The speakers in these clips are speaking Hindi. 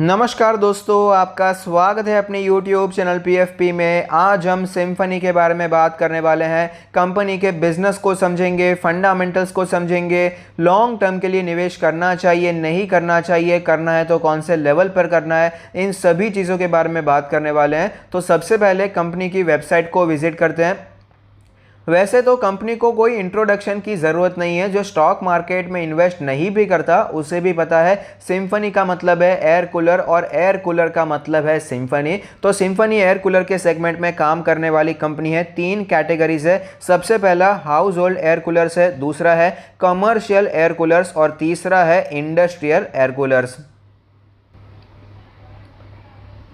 नमस्कार दोस्तों, आपका स्वागत है अपने YouTube चैनल PFP में। आज हम सिम्फनी के बारे में बात करने वाले हैं। कंपनी के बिजनेस को समझेंगे, फंडामेंटल्स को समझेंगे, लॉन्ग टर्म के लिए निवेश करना चाहिए, नहीं करना चाहिए, करना है तो कौन से लेवल पर करना है, इन सभी चीज़ों के बारे में बात करने वाले हैं। तो सबसे पहले कंपनी की वेबसाइट को विजिट करते हैं। वैसे तो कंपनी को कोई इंट्रोडक्शन की ज़रूरत नहीं है। जो स्टॉक मार्केट में इन्वेस्ट नहीं भी करता उसे भी पता है सिम्फनी का मतलब है एयर कूलर और एयर कूलर का मतलब है सिम्फनी। तो सिम्फनी एयर कूलर के सेगमेंट में काम करने वाली कंपनी है। 3 कैटेगरीज है। सबसे पहला हाउस होल्ड एयर कूलर्स है, दूसरा है कमर्शियल एयर कूलर्स और तीसरा है इंडस्ट्रियल एयर कूलर्स।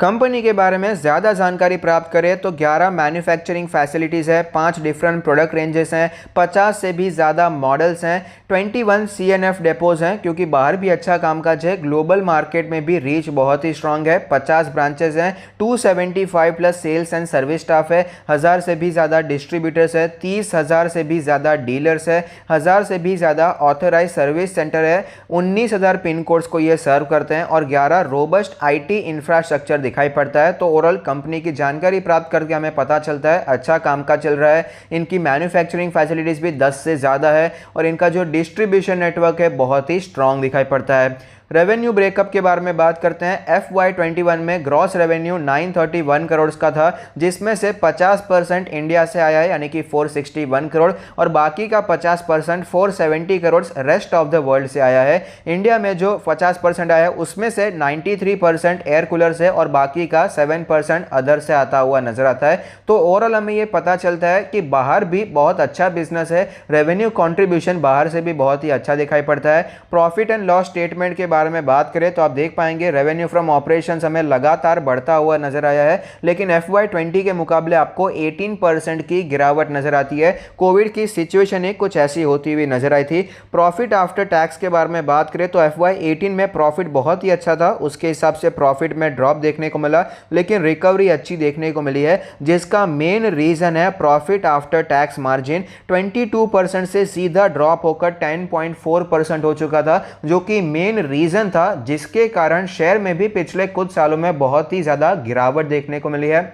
कंपनी के बारे में ज़्यादा जानकारी प्राप्त करें तो 11 मैन्युफैक्चरिंग फैसिलिटीज़ है, 5 डिफरेंट प्रोडक्ट रेंजेस हैं, 50 से भी ज़्यादा मॉडल्स हैं, 21 CNF डेपोज हैं क्योंकि बाहर भी अच्छा कामकाज है। ग्लोबल मार्केट में भी रीच बहुत ही स्ट्रांग है। 50 ब्रांचेज हैं, 275 plus sales and service staff है, 1000 से भी ज़्यादा डिस्ट्रीब्यूटर्स है, 30,000 से भी ज़्यादा डीलर्स है, 1000 से भी ज़्यादा ऑथराइज सर्विस सेंटर है, 19,000 पिन कोड्स को ये सर्व करते हैं और 11 रोबस्ट IT इंफ्रास्ट्रक्चर दिखाई पड़ता है। तो ओवरऑल कंपनी की जानकारी प्राप्त करके हमें पता चलता है अच्छा काम का चल रहा है। इनकी मैन्युफैक्चरिंग फैसिलिटीज भी 10 से ज़्यादा है और इनका जो डिस्ट्रीब्यूशन नेटवर्क है बहुत ही स्ट्रांग दिखाई पड़ता है। रेवेन्यू ब्रेकअप के बारे में बात करते हैं। FY21 में ग्रॉस रेवेन्यू 931 करोड़ का था, जिसमें से 50% इंडिया से आया है यानी कि 461 करोड़ और बाकी का 50% 470 crore rest of the world से आया है। इंडिया में जो 50% आया है उसमें से 93% एयर कूलर से और बाकी का 7% अदर से आता हुआ नजर आता है। तो ओवरऑल हमें ये पता चलता है कि बाहर भी बहुत अच्छा बिजनेस है। रेवेन्यू कॉन्ट्रीब्यूशन बाहर से भी बहुत ही अच्छा दिखाई पड़ता है। प्रॉफिट एंड लॉस स्टेटमेंट के बारे में बात करें तो आप देख पाएंगे रेवेन्यू फ्रॉम ऑपरेशंस हमें लगातार बढ़ता हुआ नजर आया है, लेकिन FY20 के मुकाबले आपको 18% की गिरावट नजर आती है। कोविड की सिचुएशन ही कुछ ऐसी होती हुई नजर आई थी। प्रॉफिट आफ्टर टैक्स के बारे में बात करें तो FY18 में प्रॉफिट बहुत ही अच्छा था, उसके हिसाब से प्रॉफिट में ड्रॉप देखने को मिला, लेकिन रिकवरी अच्छी देखने को मिली है, जिसका मेन रीजन है प्रॉफिट आफ्टर टैक्स मार्जिन 22% से सीधा ड्रॉप होकर 10.4% हो चुका था, जो कि मेन रीजन था जिसके कारण शेयर में भी पिछले कुछ सालों में बहुत ही ज्यादा गिरावट देखने को मिली है।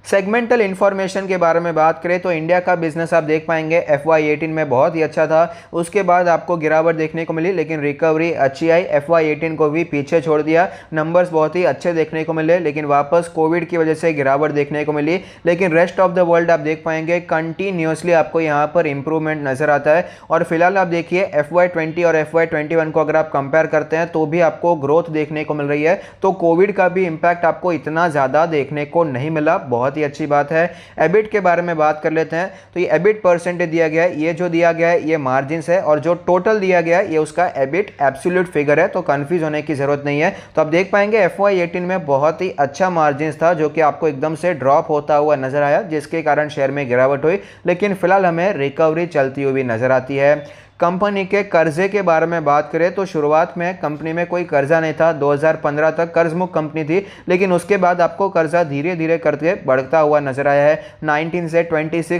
सेगमेंटल इंफॉर्मेशन के बारे में बात करें तो इंडिया का बिजनेस आप देख पाएंगे FY18 में बहुत ही अच्छा था, उसके बाद आपको गिरावट देखने को मिली, लेकिन रिकवरी अच्छी आई। FY18 को भी पीछे छोड़ दिया, नंबर्स बहुत ही अच्छे देखने को मिले, लेकिन वापस कोविड की वजह से गिरावट देखने को मिली। लेकिन रेस्ट ऑफ द वर्ल्ड आप देख पाएंगे कंटिन्यूसली आपको यहाँ पर इंप्रूवमेंट नजर आता है। और फिलहाल आप देखिए FY20 और FY21 को अगर आप कंपेयर करते हैं तो भी आपको ग्रोथ देखने को मिल रही है। तो कोविड का भी इंपैक्ट आपको इतना ज़्यादा देखने को नहीं मिला, बहुत ही अच्छी बात है। एबिट के बारे में बात कर लेते हैं तो ये एबिट परसेंटेज दिया गया है, ये जो दिया गया है ये मार्जिन है और जो टोटल दिया गया है ये उसका एबिट एब्सोल्यूट फिगर है, तो कंफ्यूज होने की जरूरत नहीं है। तो आप देख पाएंगे FY18 में बहुत ही अच्छा मार्जिन था जो कि आपको एकदम से ड्रॉप होता हुआ नजर आया, जिसके कारण शेयर में गिरावट हुई, लेकिन फिलहाल हमें रिकवरी चलती हुई नजर आती है। कंपनी के कर्जे के बारे में बात करें तो शुरुआत में कंपनी में कोई कर्जा नहीं था, 2015 तक कर्ज मुक्त कंपनी थी, लेकिन उसके बाद आपको कर्जा धीरे धीरे करके बढ़ता हुआ नजर आया है। 19 से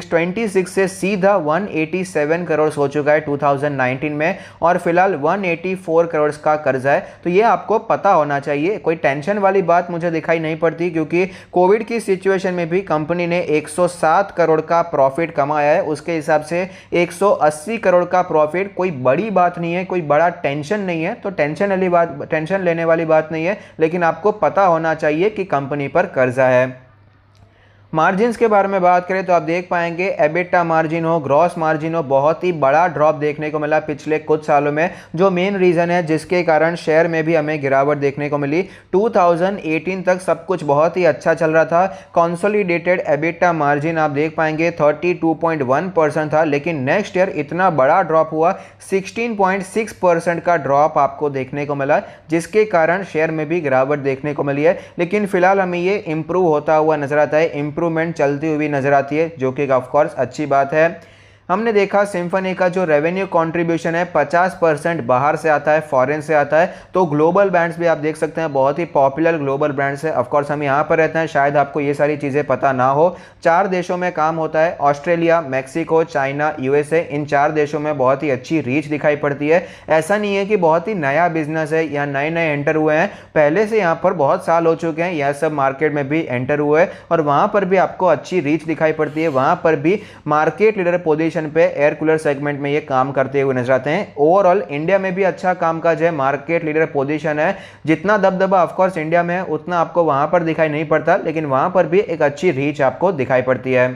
26 से सीधा 187 करोड़ हो चुका है 2019 में और फिलहाल 184 करोड़ का कर्जा है। तो ये आपको पता होना चाहिए, कोई टेंशन वाली बात मुझे दिखाई नहीं पड़ती, क्योंकि कोविड की सिचुएशन में भी कंपनी ने 107 करोड़ का प्रॉफिट कमाया है, उसके हिसाब से 180 करोड़ का प्रॉफिट कोई बड़ी बात नहीं है, कोई बड़ा टेंशन नहीं है। तो टेंशन लेने वाली बात नहीं है, लेकिन आपको पता होना चाहिए कि कंपनी पर कर्जा है। मार्जिन्स के बारे में बात करें तो आप देख पाएंगे एबिटा मार्जिन हो, ग्रॉस मार्जिन हो, बहुत ही बड़ा ड्रॉप देखने को मिला पिछले कुछ सालों में, जो मेन रीजन है जिसके कारण शेयर में भी हमें गिरावट देखने को मिली। 2018 तक सब कुछ बहुत ही अच्छा चल रहा था। कंसोलिडेटेड एबिटा मार्जिन आप देख पाएंगे 32.1% था, लेकिन नेक्स्ट ईयर इतना बड़ा ड्रॉप हुआ, 16.6% का ड्रॉप आपको देखने को मिला, जिसके कारण शेयर में भी गिरावट देखने को मिली है। लेकिन फिलहाल हमें ये इंप्रूव होता हुआ नजर आता है, इंप्रूवमेंट चलती हुई नजर आती है, जो कि ऑफ कोर्स अच्छी बात है। हमने देखा सिम्फनी का जो रेवेन्यू कंट्रीब्यूशन है 50% बाहर से आता है, फॉरेन से आता है। तो ग्लोबल ब्रांड्स भी आप देख सकते हैं, बहुत ही पॉपुलर ग्लोबल ब्रांड्स है। ऑफकोर्स हम यहाँ पर रहते हैं, शायद आपको ये सारी चीज़ें पता ना हो। 4 देशों में काम होता है, ऑस्ट्रेलिया, मैक्सिको, चाइना, यूएसए। इन 4 देशों में बहुत ही अच्छी रीच दिखाई पड़ती है। ऐसा नहीं है कि बहुत ही नया बिजनेस है या नए नए एंटर हुए हैं, पहले से यहाँ पर बहुत साल हो चुके हैं, यह सब मार्केट में भी एंटर हुए और वहाँ पर भी आपको अच्छी रीच दिखाई पड़ती है। वहाँ पर भी मार्केट लीडर पोजीशन पे एयर कूलर सेगमेंट में ये काम करते हुए नजर आते हैं। ओवरऑल इंडिया में भी अच्छा कामकाज है, मार्केट लीडर पोजीशन है। जितना दबदबा ऑफ कोर्स इंडिया में है उतना आपको वहां पर दिखाई नहीं पड़ता, लेकिन वहां पर भी एक अच्छी रीच आपको दिखाई पड़ती है।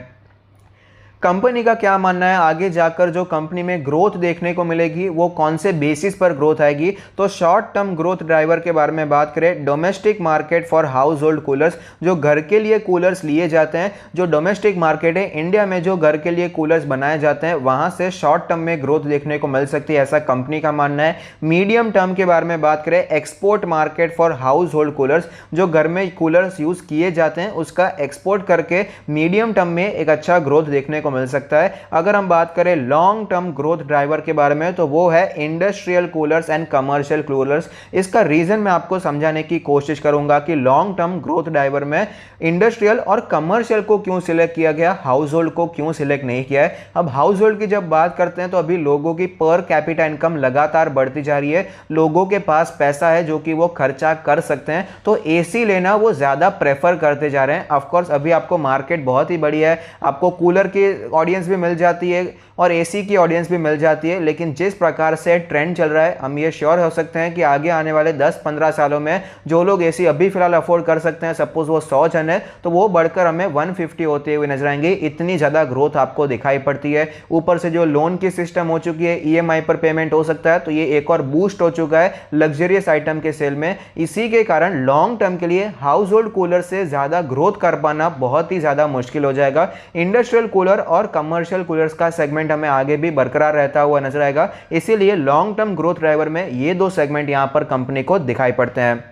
कंपनी का क्या मानना है आगे जाकर जो कंपनी में ग्रोथ देखने को मिलेगी वो कौन से बेसिस पर ग्रोथ आएगी? तो शॉर्ट टर्म ग्रोथ ड्राइवर के बारे में बात करें, domestic market for house hold coolers, जो घर के लिए कूलर्स लिए जाते हैं, जो डोमेस्टिक मार्केट है इंडिया में, जो घर के लिए कूलर्स बनाए जाते हैं, वहां से शॉर्ट टर्म में ग्रोथ देखने को मिल सकती है, ऐसा कंपनी का मानना है। मीडियम टर्म के बारे में बात करें, export market for house hold coolers, जो घर में कूलर्स यूज किए जाते हैं उसका एक्सपोर्ट करके मीडियम टर्म में एक अच्छा ग्रोथ देखने को मिल सकता है। अगर हम बात करें लॉन्ग टर्म ग्रोथ ड्राइवर के बारे में तो वो है industrial coolers and commercial coolers. इसका रीजन मैं आपको समझाने की कोशिश करूंगा कि लॉन्ग टर्म ग्रोथ ड्राइवर में इंडस्ट्रियल और कमर्शियल को क्यों सिलेक्ट किया गया, हाउस होल्ड को क्यों सिलेक्ट नहीं किया है। अब हाउस होल्ड की जब बात करते हैं तो अभी लोगों की पर कैपिटा इनकम लगातार बढ़ती जा रही है, लोगों के पास पैसा है जो कि वो खर्चा कर सकते हैं, तो एसी लेना वो ज्यादा प्रेफर करते जा रहे हैं। ऑफ कोर्स अभी आपको मार्केट बहुत ही बड़ी है, आपको कूलर की ऑडियंस भी मिल जाती है और एसी की ऑडियंस भी मिल जाती है, लेकिन जिस प्रकार से ट्रेंड चल रहा है हम ये श्योर हो सकते हैं कि आगे आने वाले 10-15 सालों में जो लोग एसी अभी फिलहाल अफोर्ड कर सकते हैं, सपोज वो 100 जन है, तो वो बढ़कर हमें 150 होते हुए नजर आएंगे। इतनी ज्यादा ग्रोथ आपको दिखाई पड़ती है। ऊपर से जो लोन की सिस्टम हो चुकी है, ईएमआई पर पेमेंट हो सकता है, तो ये एक और बूस्ट हो चुका है लग्जरियस आइटम के सेल में। इसी के कारण लॉन्ग टर्म के लिए हाउस होल्ड कूलर से ज्यादा ग्रोथ कर पाना बहुत ही ज्यादा मुश्किल हो जाएगा। इंडस्ट्रियल कूलर और कमर्शियल कूलर्स का सेगमेंट हमें आगे भी बरकरार रहता हुआ नजर आएगा, इसीलिए लॉन्ग टर्म ग्रोथ ड्राइवर में ये 2 सेगमेंट यहां पर कंपनी को दिखाई पड़ते हैं।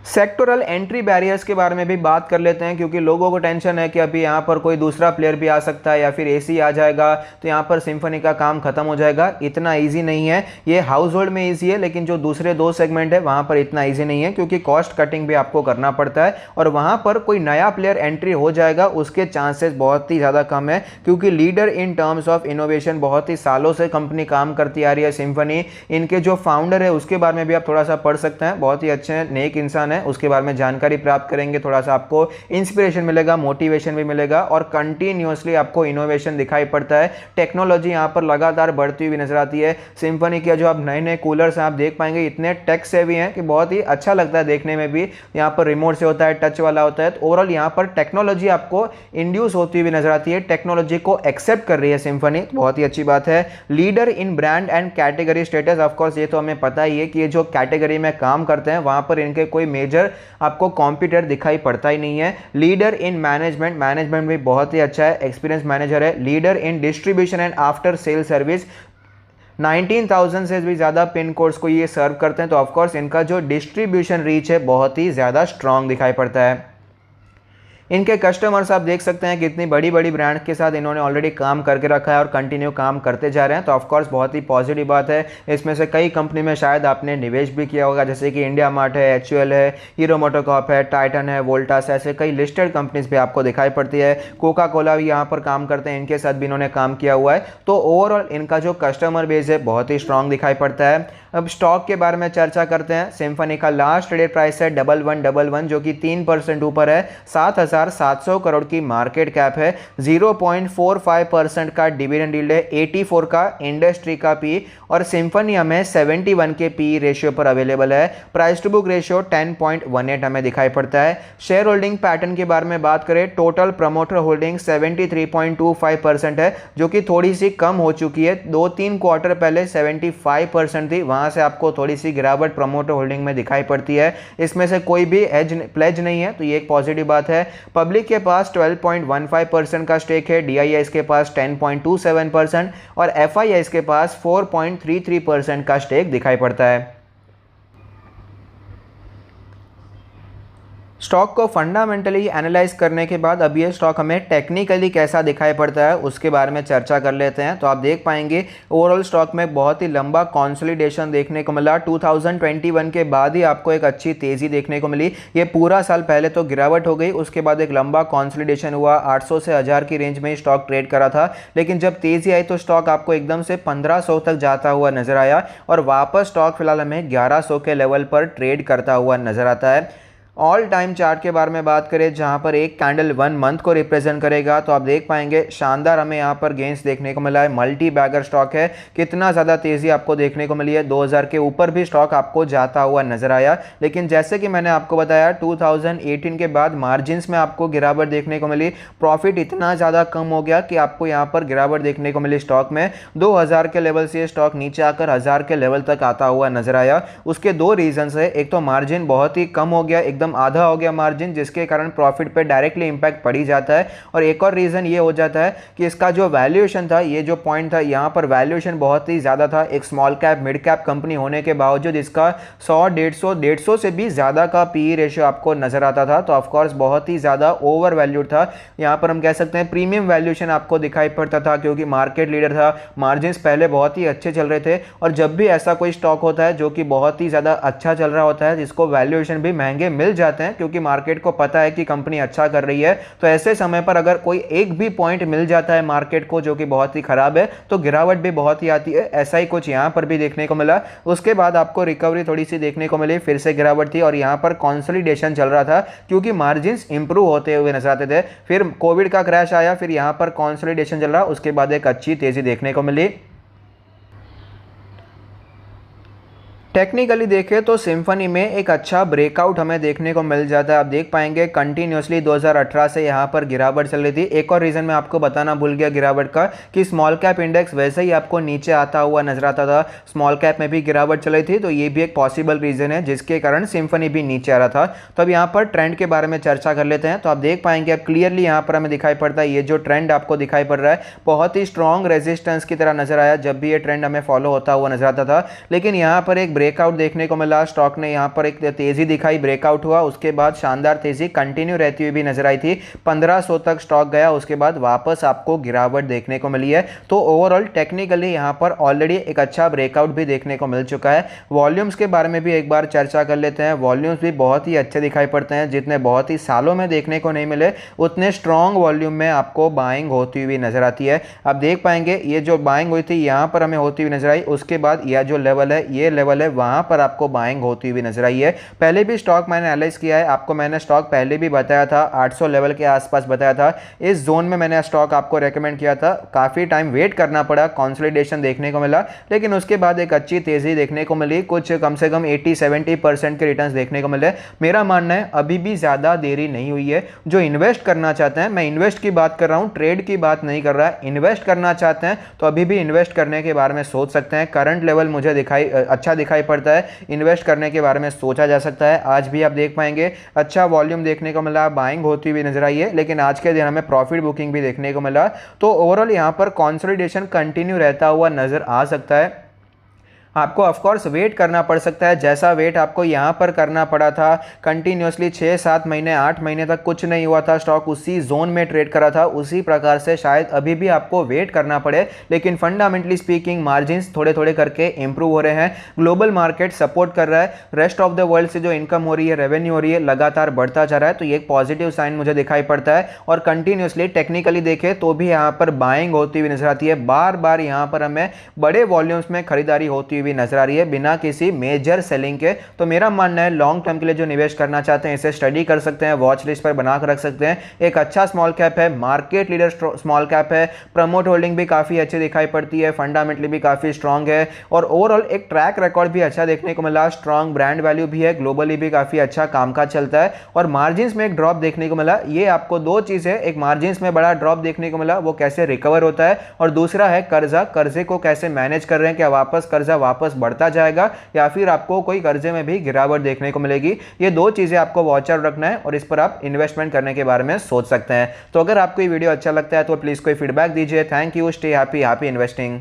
सेक्टोरल एंट्री बैरियर्स के बारे में भी बात कर लेते हैं, क्योंकि लोगों को टेंशन है कि अभी यहाँ पर कोई दूसरा प्लेयर भी आ सकता है या फिर एसी आ जाएगा तो यहाँ पर सिम्फनी का काम खत्म हो जाएगा। इतना इजी नहीं है, ये हाउस होल्ड में इजी है, लेकिन जो दूसरे 2 सेगमेंट है वहाँ पर इतना इजी नहीं है, क्योंकि कॉस्ट कटिंग भी आपको करना पड़ता है और वहाँ पर कोई नया प्लेयर एंट्री हो जाएगा उसके चांसेस बहुत ही ज़्यादा कम है, क्योंकि leader in terms of innovation बहुत ही सालों से कंपनी काम करती आ रही है सिम्फनी। इनके जो फाउंडर है उसके बारे में भी आप थोड़ा सा पढ़ सकते हैं, बहुत ही अच्छे नेक इंसान है, उसके बारे में जानकारी प्राप्त करेंगे, थोड़ा सा आपको इंस्पिरेशन मिलेगा, मोटिवेशन भी मिलेगा और कंटिन्यूअसली आपको इनोवेशन दिखाई पड़ता है। टेक्नोलॉजी यहां पर लगातार बढ़ती हुई नजर आती है। सिम्फनी के जो आप नए नए कूलर्स हैं आप देख पाएंगे इतने टेक सेवी हैं कि बहुत ही अच्छा लगता है देखने में भी। यहां पर रिमोट से होता है, टच वाला होता है, तो ओवरऑल यहां पर टेक्नोलॉजी आपको इंड्यूस होती हुई नजर आती है, टेक्नोलॉजी को एक्सेप्ट कर रही है सिम्फनी, बहुत ही अच्छी बात है। Leader in brand and category status, of course ये तो हमें पता ही है कि ये जो कैटेगरी में काम करते हैं वहां पर इनके कोई मेजर आपको कॉम्पिटिटर दिखाई पड़ता ही नहीं है। लीडर इन मैनेजमेंट, मैनेजमेंट भी बहुत ही अच्छा है, एक्सपीरियंस मैनेजर है। Leader in distribution and after sale service, 19,000 से भी ज़्यादा पिन कोड्स को ये सर्व करते हैं, तो ऑफकोर्स इनका जो डिस्ट्रीब्यूशन रीच है बहुत ही ज़्यादा स्ट्रांग दिखाई पड़ता है। इनके कस्टमर्स आप देख सकते हैं कि इतनी बड़ी बड़ी ब्रांड के साथ इन्होंने ऑलरेडी काम करके रखा है और कंटिन्यू काम करते जा रहे हैं, तो ऑफकोर्स बहुत ही पॉजिटिव बात है। इसमें से कई कंपनी में शायद आपने निवेश भी किया होगा, जैसे कि इंडिया मार्ट है, एचयूएल है, हीरो मोटोकॉर्प है, टाइटन है, वोल्टास, ऐसे कई लिस्टेड कंपनीज भी आपको दिखाई पड़ती है। कोका कोला भी यहाँ पर काम करते हैं, इनके साथ भी इन्होंने काम किया हुआ है, तो ओवरऑल इनका जो कस्टमर बेस है बहुत ही स्ट्रांग दिखाई पड़ता है। अब स्टॉक के बारे में चर्चा करते हैं। सिम्फनी का लास्ट ट्रेडेड प्राइस है 1111 जो कि 3% ऊपर है, 7,700 करोड़ की मार्केट कैप है, 0.45% का डिविडेंड यील्ड है, 84 का इंडस्ट्री का पी और सिम्फनी हमें 71 के पी रेशियो पर अवेलेबल है। प्राइस टू बुक रेशियो 10.18 हमें दिखाई पड़ता है। शेयर होल्डिंग पैटर्न के बारे में बात करें, टोटल प्रमोटर होल्डिंग 73.25% है, जो कि थोड़ी सी कम हो चुकी है। 2-3 क्वार्टर पहले 75% थी, वहां से आपको थोड़ी सी गिरावट प्रमोटर होल्डिंग में दिखाई पड़ती है। इसमें से कोई भी प्लेज नहीं है, तो ये एक पॉजिटिव बात है। पब्लिक के पास 12.15% का स्टेक है, डीआईआईस के पास 10.27% और एफआईआईस के पास 4.33% का स्टेक दिखाई पड़ता है। स्टॉक को फंडामेंटली एनालाइज करने के बाद अब ये स्टॉक हमें टेक्निकली कैसा दिखाई पड़ता है उसके बारे में चर्चा कर लेते हैं। तो आप देख पाएंगे ओवरऑल स्टॉक में बहुत ही लंबा कंसोलिडेशन देखने को मिला। 2021 के बाद ही आपको एक अच्छी तेज़ी देखने को मिली। ये पूरा साल पहले तो गिरावट हो गई, उसके बाद एक लंबा कंसोलिडेशन हुआ। 800 से 1000 की रेंज में स्टॉक ट्रेड करा था, लेकिन जब तेज़ी आई तो स्टॉक आपको एकदम से 1500 तक जाता हुआ नजर आया और वापस स्टॉक फिलहाल हमें 1100 के लेवल पर ट्रेड करता हुआ नजर आता है। ऑल टाइम चार्ट के बारे में बात करें जहां पर एक कैंडल 1 मंथ को रिप्रेजेंट करेगा, तो आप देख पाएंगे शानदार हमें यहां पर गेंस देखने को मिला है। मल्टी बैगर स्टॉक है, कितना ज़्यादा तेज़ी आपको देखने को मिली है। 2000 के ऊपर भी स्टॉक आपको जाता हुआ नजर आया, लेकिन जैसे कि मैंने आपको बताया 2018 के बाद मार्जिन्स में आपको गिरावट देखने को मिली। प्रॉफिट इतना ज़्यादा कम हो गया कि आपको यहाँ पर गिरावट देखने को मिली स्टॉक में। 2000 के लेवल से स्टॉक नीचे आकर 1000 के लेवल तक आता हुआ नजर आया। उसके दो रीजंस है, एक तो मार्जिन बहुत ही कम हो गया, एकदम आधा हो गया मार्जिन, जिसके कारण प्रॉफिट पे डायरेक्टली इंपैक्ट पड़ ही जाता है। और एक और रीजन ये हो जाता है कि इसका जो वैल्यूएशन था, ये जो पॉइंट था, यहाँ पर वैल्यूएशन बहुत ही ज़्यादा था। एक small cap mid cap company होने के बावजूद इसका 100 150 से भी ज़्यादा का पीई रेशियो आपको नजर आता था। तो ऑफकोर्स बहुत ही ज़्यादा ओवर वैल्यूड था। यहाँ पर हम कह सकते हैं प्रीमियम वैल्यूएशन आपको दिखाई पड़ता था, क्योंकि मार्केट लीडर था, मार्जिन पहले बहुत ही अच्छे चल रहे थे। और जब भी ऐसा कोई स्टॉक होता है जो कि बहुत ही ज़्यादा अच्छा चल रहा होता है, जिसको वैल्यूएशन भी महंगे मिल जाते हैं क्योंकि मार्केट को पता है कि कंपनी अच्छा कर रही है, तो ऐसे समय पर अगर कोई एक भी पॉइंट मिल जाता है मार्केट को जो कि बहुत ही खराब है, तो गिरावट भी बहुत ही आती है। ऐसा ही कुछ यहां पर भी देखने को मिला। उसके बाद आपको रिकवरी थोड़ी सी देखने को मिली, फिर से गिरावट थी और यहां पर कंसोलिडेशन चल रहा था क्योंकि मार्जिन्स इंप्रूव होते हुए नजर आते थे। फिर कोविड का क्रैश आया, फिर यहां पर कंसोलिडेशन चल रहा, उसके बाद एक अच्छी तेजी देखने को मिली। टेक्निकली देखें तो सिम्फनी में एक अच्छा ब्रेकआउट हमें देखने को मिल जाता है। आप देख पाएंगे कंटिन्यूसली 2018 से यहाँ पर गिरावट चल रही थी। एक और रीज़न मैं आपको बताना भूल गया गिरावट का, कि स्मॉल कैप इंडेक्स वैसे ही आपको नीचे आता हुआ नजर आता था। स्मॉल कैप में भी गिरावट चल रही थी, तो ये भी एक पॉसिबल रीज़न है जिसके कारण सिम्फनी भी नीचे आ रहा था। तो अब यहाँ पर ट्रेंड के बारे में चर्चा कर लेते हैं। तो आप देख पाएंगे अब क्लियरली यहाँ पर हमें दिखाई पड़ता है, ये जो ट्रेंड आपको दिखाई पड़ रहा है बहुत ही स्ट्रॉन्ग रेजिस्टेंस की तरह नजर आया जब भी ये ट्रेंड हमें फॉलो होता हुआ नजर आता था। लेकिन यहाँ पर एक ब्रेकआउट देखने को मिला, स्टॉक ने यहां पर एक तेजी दिखाई, ब्रेकआउट हुआ, उसके बाद शानदार तेजी कंटिन्यू रहती हुई भी नजर आई थी। 1500 तक स्टॉक गया, उसके बाद वापस आपको गिरावट देखने को मिली है। तो ओवरऑल टेक्निकली यहां पर ऑलरेडी एक अच्छा ब्रेकआउट भी देखने को मिल चुका है। वॉल्यूम्स के बारे में भी एक बार चर्चा कर लेते हैं। वॉल्यूम्स भी बहुत ही अच्छे दिखाई पड़ते हैं, जितने बहुत ही सालों में देखने को नहीं मिले उतने स्ट्रॉन्ग वॉल्यूम में आपको बाइंग होती हुई नजर आती है। आप देख पाएंगे ये जो बाइंग हुई थी यहां पर हमें होती हुई नजर आई, उसके बाद यह जो लेवल है, ये लेवल है, वहां पर आपको बाइंग होती हुई नजर आई है। पहले भी स्टॉक मैंने एनालाइज किया है, आपको मैंने स्टॉक पहले भी बताया था, 800 लेवल के आसपास बताया था। इस जोन में मैंने स्टॉक आपको रेकमेंड किया था। काफी टाइम वेट करना पड़ा, कंसोलिडेशन देखने को मिला, लेकिन उसके बाद एक अच्छी तेजी देखने को मिली। कुछ कम से कम 80-70% के रिटर्न्स देखने को मिले। मेरा मानना है अभी भी ज्यादा देरी नहीं हुई है। जो इन्वेस्ट करना चाहते हैं, मैं इन्वेस्ट की बात कर रहा हूं, ट्रेड की बात नहीं कर रहा है, इन्वेस्ट करना चाहते हैं तो अभी भी इन्वेस्ट करने के बारे में सोच सकते हैं। करंट लेवल मुझे अच्छा दिखाई पड़ता है, इन्वेस्ट करने के बारे में सोचा जा सकता है। आज भी आप देख पाएंगे अच्छा वॉल्यूम देखने को मिला, बाइंग होती हुई नजर आई है, लेकिन आज के दिन हमें प्रॉफिट बुकिंग भी देखने को मिला। तो ओवरऑल यहां पर कंसोलिडेशन कंटिन्यू रहता हुआ नजर आ सकता है। आपको ऑफकोर्स वेट करना पड़ सकता है, जैसा वेट आपको यहाँ पर करना पड़ा था कंटिन्यूसली 6-7 महीने 8 महीने तक कुछ नहीं हुआ था, स्टॉक उसी जोन में ट्रेड करा था, उसी प्रकार से शायद अभी भी आपको वेट करना पड़े। लेकिन फंडामेंटली स्पीकिंग मार्जिन्स थोड़े थोड़े करके इंप्रूव हो रहे हैं, ग्लोबल मार्केट सपोर्ट कर रहा है, रेस्ट ऑफ द वर्ल्ड से जो इनकम हो रही है, रेवेन्यू हो रही है, लगातार बढ़ता जा रहा है। तो ये एक पॉजिटिव साइन मुझे दिखाई पड़ता है। और कंटिन्यूसली टेक्निकली देखें तो भी यहाँ पर बाइंग होती हुई नजर आती है, बार बार यहाँ पर हमें बड़े वॉल्यूम्स में खरीदारी होती हुई भी नजर आ रही है बिना किसी मेजर सेलिंग के। तो मेरा मानना है लॉन्ग टर्म के लिए जो निवेश करना चाहते हैं इसे स्टडी कर सकते हैं, वॉच लिस्ट पर बना कर रख सकते हैं। एक अच्छा स्मॉल कैप है, मार्केट लीडर स्मॉल कैप है, प्रमोट होल्डिंग भी काफी अच्छी दिखाई पड़ती है, फंडामेंटली भी काफी स्ट्रांग है और ओवरऑल एक ट्रैक रिकॉर्ड भी अच्छा देखने को मिला, स्ट्रांग ब्रांड वैल्यू भी है, ग्लोबली भी काफी अच्छा कामकाज चलता है। और मार्जिन में एक ड्रॉप देखने को मिला, ये आपको दो चीज है, एक मार्जिन में बड़ा ड्रॉप देखने को मिला, वो कैसे रिकवर होता है, और दूसरा है कर्जे को कैसे मैनेज कर रहे हैं, क्या वापस कर्जा वापस बढ़ता जाएगा या फिर आपको कोई कर्जे में भी गिरावट देखने को मिलेगी। ये दो चीजें आपको वॉच आउट रखना है और इस पर आप इन्वेस्टमेंट करने के बारे में सोच सकते हैं। तो अगर आपको ये वीडियो अच्छा लगता है तो प्लीज कोई फीडबैक दीजिए। Thank you, stay happy, happy investing.